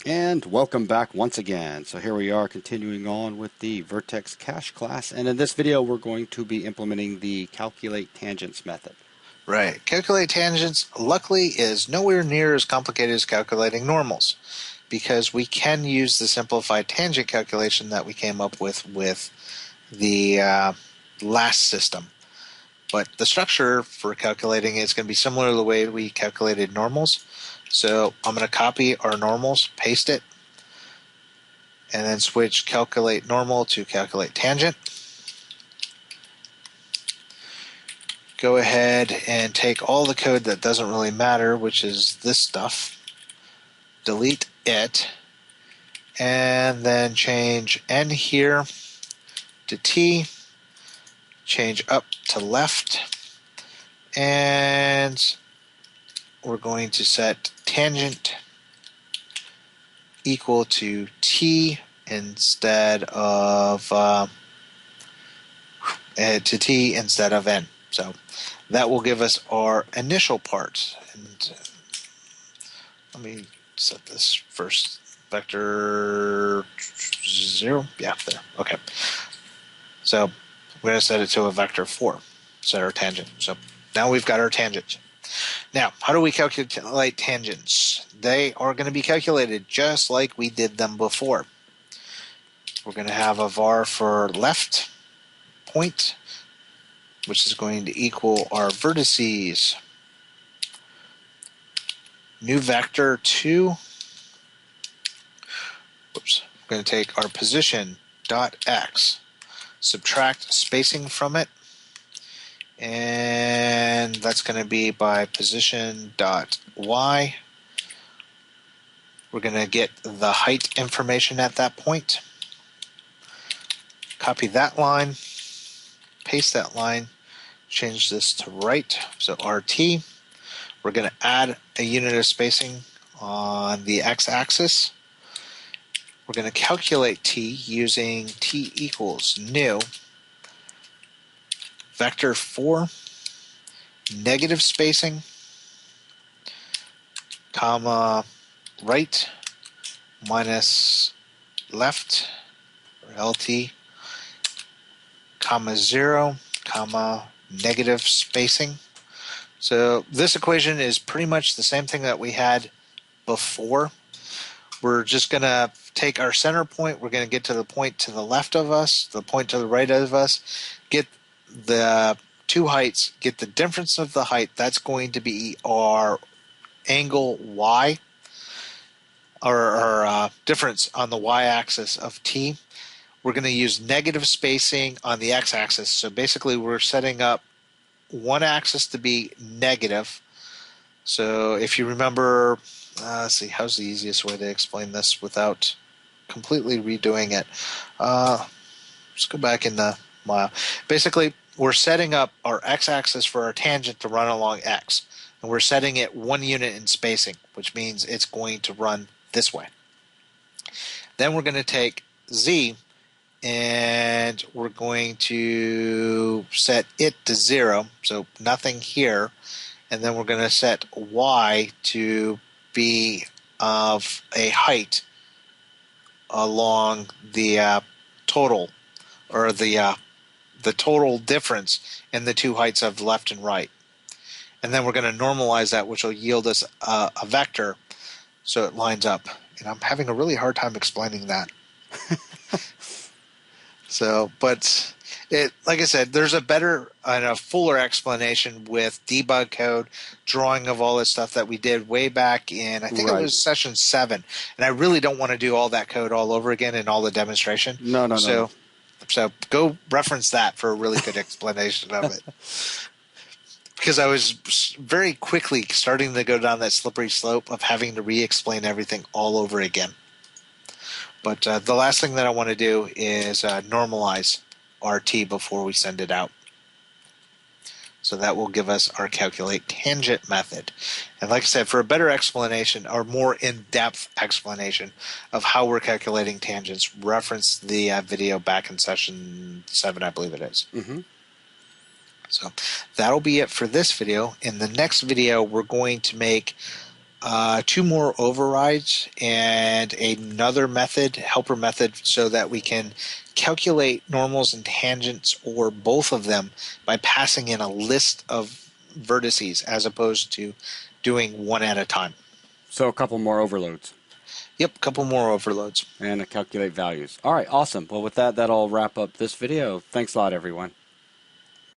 And welcome back once again. So here we are continuing on with the VertexCache class, and in this video we're going to be implementing the CalculateTangents method. Right. CalculateTangents, luckily, is nowhere near as complicated as calculating normals, because we can use the simplified tangent calculation that we came up with the last system. But the structure for calculating is going to be similar to the way we calculated normals. So I'm going to copy our normals, paste it, and then switch calculate normal to calculate tangent. Go ahead and take all the code that doesn't really matter, which is this stuff, delete it, and then change n here to t, change up to left, and we're going to set tangent equal to t instead of n. So that will give us our initial part. And let me set this first vector 0. Yeah, there. Okay. So we're going to set it to a vector 4. Set our tangent. So now we've got our tangent. Now, how do we calculate tangents? They are going to be calculated just like we did them before. We're going to have a var for left point, which is going to equal our vertices. New vector 2. Whoops. We're going to take our position dot x, subtract spacing from it, and that's going to be by position dot y. We're going to get the height information at that point. Copy that line, paste that line, change this to right, so RT. We're going to add a unit of spacing on the x-axis. We're going to calculate t using t equals new vector 4 negative spacing, comma right minus left, or LT, comma 0, comma negative spacing. So this equation is pretty much the same thing that we had before. We're just going to take our center point. We're going to get to the point to the left of us, the point to the right of us, get the two heights, get the difference of the height. That's going to be our angle y, or difference on the y-axis of t. We're going to use negative spacing on the x-axis. So basically we're setting up one axis to be negative. So if you remember, let's see, how's the easiest way to explain this without completely redoing it? Let's go back in the mile. Basically, we're setting up our x-axis for our tangent to run along x. And we're setting it 1 unit in spacing, which means it's going to run this way. Then we're going to take z, and we're going to set it to 0, so nothing here. And then we're going to set y to be of a height along the total, or the total difference in the two heights of left and right. And then we're going to normalize that, which will yield us a vector so it lines up. And I'm having a really hard time explaining that. So, but it, like I said, there's a better and a fuller explanation with debug code, drawing of all this stuff that we did way back in, I think it was session 7. And I really don't want to do all that code all over again in all the demonstration. No. So go reference that for a really good explanation of it. Because I was very quickly starting to go down that slippery slope of having to re-explain everything all over again. But the last thing that I want to do is normalize RT before we send it out. So that will give us our calculate tangent method. And like I said, for a better explanation, or more in-depth explanation of how we're calculating tangents, reference the video back in session 7, I believe it is. So that'll be it for this video. In the next video, we're going to make two more overrides and another method, helper method, so that we can calculate normals and tangents or both of them by passing in a list of vertices as opposed to doing one at a time. So a couple more overloads. Yep, a couple more overloads. And calculate values. All right, awesome. Well, with that, that'll wrap up this video. Thanks a lot, everyone.